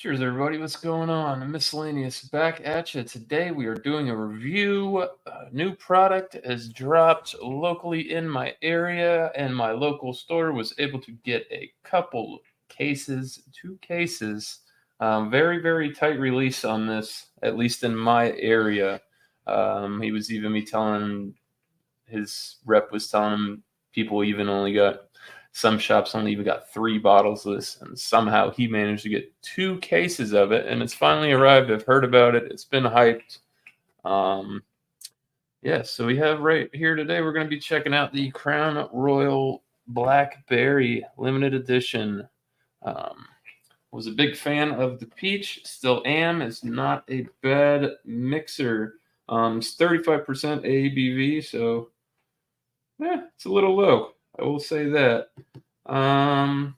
Cheers, everybody. What's going on? Miscellaneous back at you. Today we are doing a review. A new product has dropped locally in my area, and my local store was able to get a couple cases, 2 cases. Very, very tight release on this, at least in my area. He was even me telling his rep was telling him people even only got some shops only even got 3 bottles of this, and somehow he managed to get 2 cases of it, and it's finally arrived. I've heard about it. It's been hyped. Yeah, so we have right here today, we're going to be checking out the Crown Royal Blackberry Limited Edition. Was a big fan of the peach, still am. It's not a bad mixer. It's 35% ABV, so it's a little low. I will say that. Got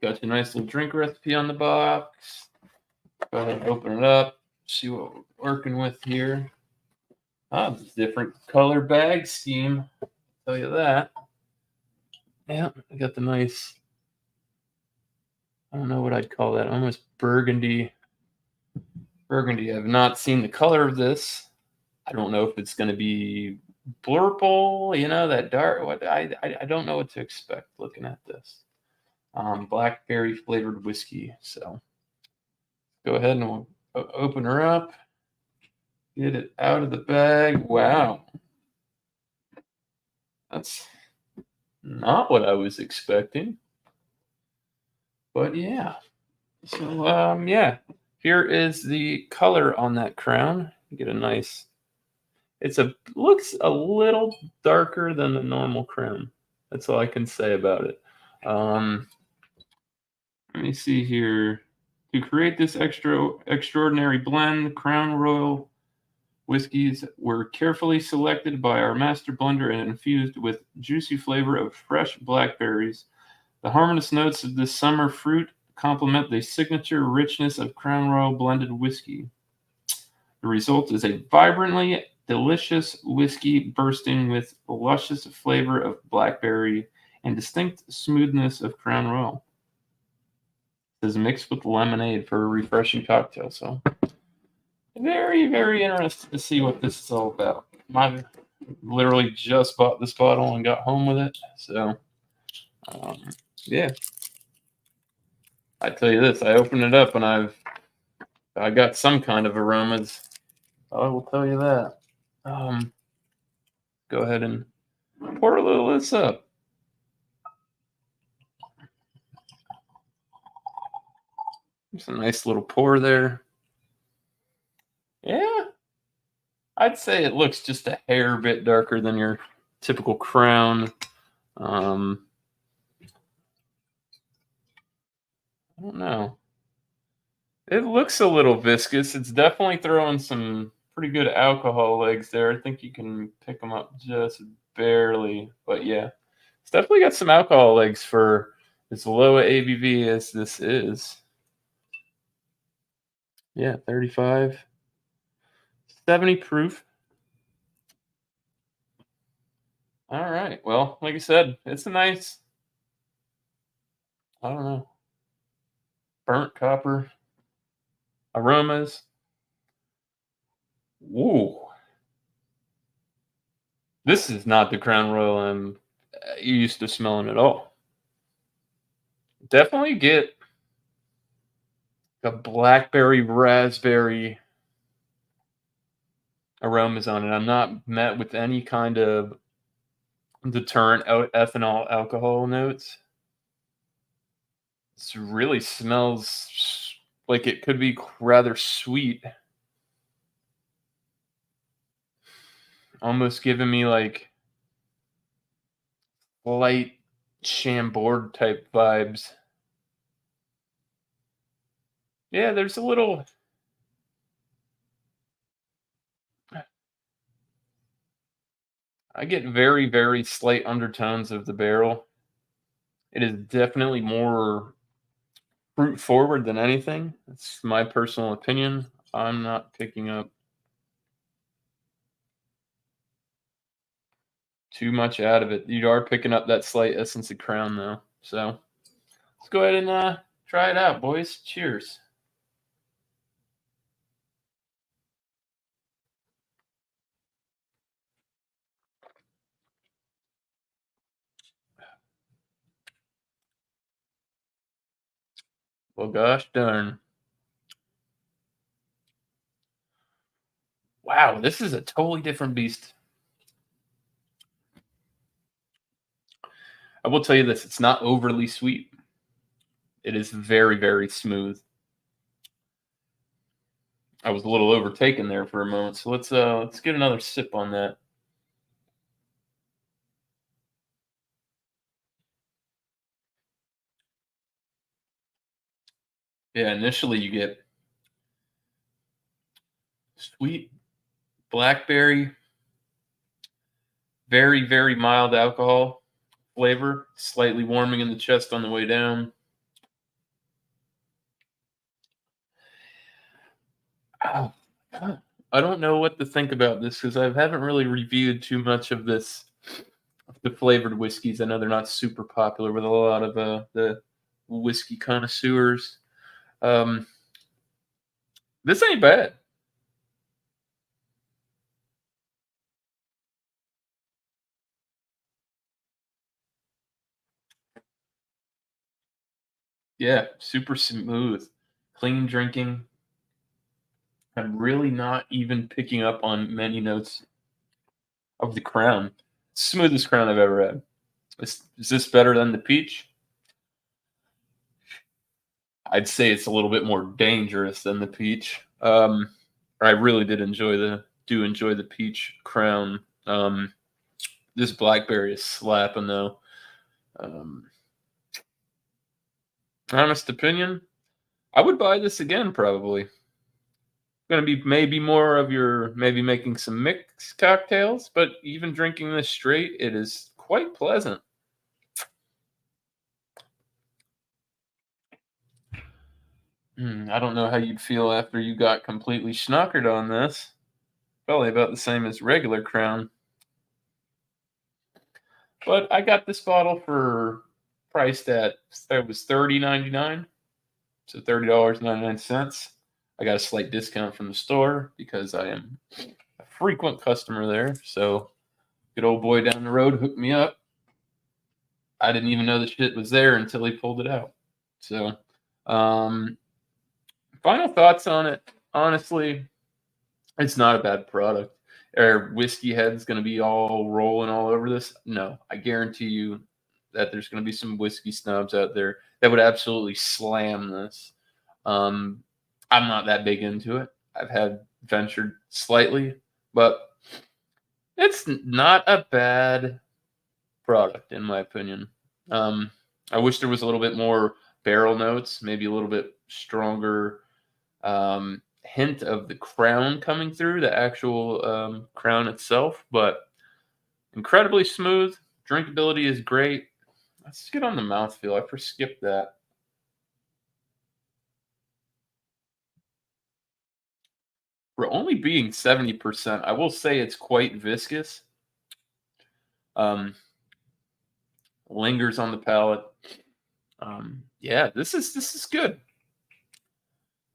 your nice little drink recipe on the box. Go ahead and open it up. See what we're working with here. Different color bag scheme. I'll tell you that. Yeah, I got the nice, I don't know what I'd call that, almost burgundy. I've not seen the color of this. I don't know if it's going to be blurple, that dark. What I don't know what to expect looking at this. Blackberry flavored whiskey. So go ahead and we'll open her up. Get it out of the bag. Wow, that's not what I was expecting. But yeah. So yeah. Here is the color on that crown. You get a nice. Looks a little darker than the normal crown. That's all I can say about it. Let me see here. To create this extraordinary blend, Crown Royal whiskeys were carefully selected by our master blender and infused with juicy flavor of fresh blackberries. The harmonious notes of this summer fruit complement the signature richness of Crown Royal blended whiskey. The result is a vibrantly delicious whiskey bursting with luscious flavor of blackberry and distinct smoothness of Crown Royal. It is mixed with lemonade for a refreshing cocktail. So very, very interested to see what this is all about. I literally just bought this bottle and got home with it. So yeah. I tell you this, I opened it up and I got some kind of aromas. I will tell you that. Go ahead and pour a little of this up. There's a nice little pour there. Yeah. I'd say it looks just a hair bit darker than your typical Crown. I don't know. It looks a little viscous. It's definitely throwing some pretty good alcohol legs there. I think you can pick them up just barely. But yeah, it's definitely got some alcohol legs for as low a ABV as this is. Yeah, 35. 70 proof. All right. Well, like I said, it's a nice, I don't know, burnt copper aromas. Ooh. This is not the Crown Royal I'm used to smelling at all. Definitely get a blackberry, raspberry aromas on it. I'm not met with any kind of deterrent ethanol alcohol notes. This really smells like it could be rather sweet. Almost giving me like light Chambord type vibes. Yeah, there's a little. I get very, very slight undertones of the barrel. It is definitely more fruit forward than anything. That's my personal opinion. I'm not picking up too much out of it. You are picking up that slight essence of Crown though. So let's go ahead and Try it out, boys. Cheers. Well, gosh darn. Wow, this is a totally different beast. I will tell you this, it's not overly sweet. It is very, very smooth. I was a little overtaken there for a moment, so let's get another sip on that. Yeah, initially you get sweet blackberry, very, very mild alcohol flavor, slightly warming in the chest on the way down. Oh, God. I don't know what to think about this because I haven't really reviewed too much of this, the flavored whiskeys. I know they're not super popular with a lot of the whiskey connoisseurs. Um, this ain't bad. Yeah, super smooth, clean drinking. I'm really not even picking up on many notes of the crown. Smoothest crown I've ever had. Is this better than the peach? I'd say it's a little bit more dangerous than the peach. I really do enjoy the peach crown. This blackberry is slapping though. Um, Honest opinion, I would buy this again probably. Going to be maybe more of your maybe making some mixed cocktails, but even drinking this straight, it is quite pleasant. I don't know how you'd feel after you got completely schnockered on this. Probably about the same as regular Crown. But I got this bottle for priced at it was $30.99, so $30.99. I got a slight discount from the store because I am a frequent customer there. So good old boy down the road hooked me up. I didn't even know the shit was there until he pulled it out. So, um, final thoughts on it. Honestly, it's not a bad product. Are whiskey heads going to be all rolling all over this? No, I guarantee you that there's going to be some whiskey snobs out there that would absolutely slam this. Um, I'm not that big into it. I've had ventured slightly, but it's not a bad product in my opinion. Um, I wish there was a little bit more barrel notes, maybe a little bit stronger hint of the crown coming through, the actual crown itself, but incredibly smooth. Drinkability is great. Let's get on the mouthfeel. I skipped that. For only being 70%, I will say it's quite viscous. Um, Lingers on the palate. Yeah, this is good.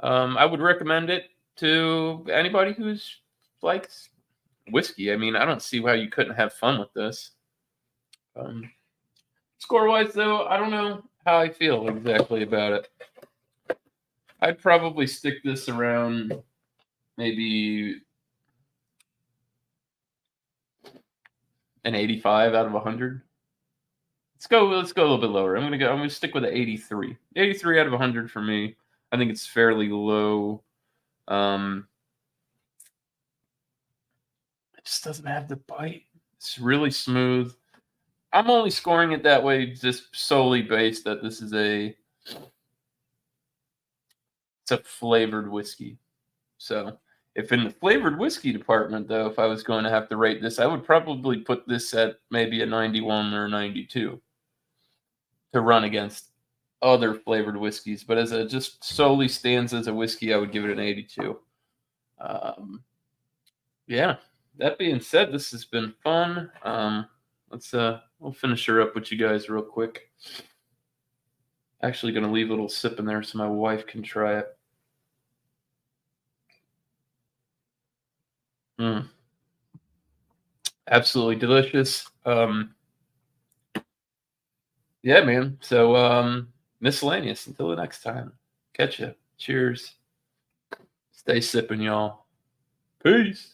I would recommend it to anybody who's likes whiskey. I mean, I don't see how you couldn't have fun with this. Um, Score wise, though, I don't know how I feel exactly about it. I'd probably stick this around maybe an 85 out of 100. Let's go a little bit lower. I'm gonna stick with an 83. 83 out of 100 for me. I think it's fairly low. Um, it just doesn't have the bite. It's really smooth. I'm only scoring it that way just solely based that this is it's a flavored whiskey. So, if in the flavored whiskey department, though, if I was going to have to rate this, I would probably put this at maybe a 91 or a 92 to run against other flavored whiskeys. But as it just solely stands as a whiskey, I would give it an 82. Um, yeah. That being said, this has been fun. We'll finish her up with you guys real quick. Actually gonna leave a little sip in there so my wife can try it. Mm, absolutely delicious. Yeah, man. So, miscellaneous. Until the next time. Catch ya. Cheers. Stay sipping, y'all. Peace.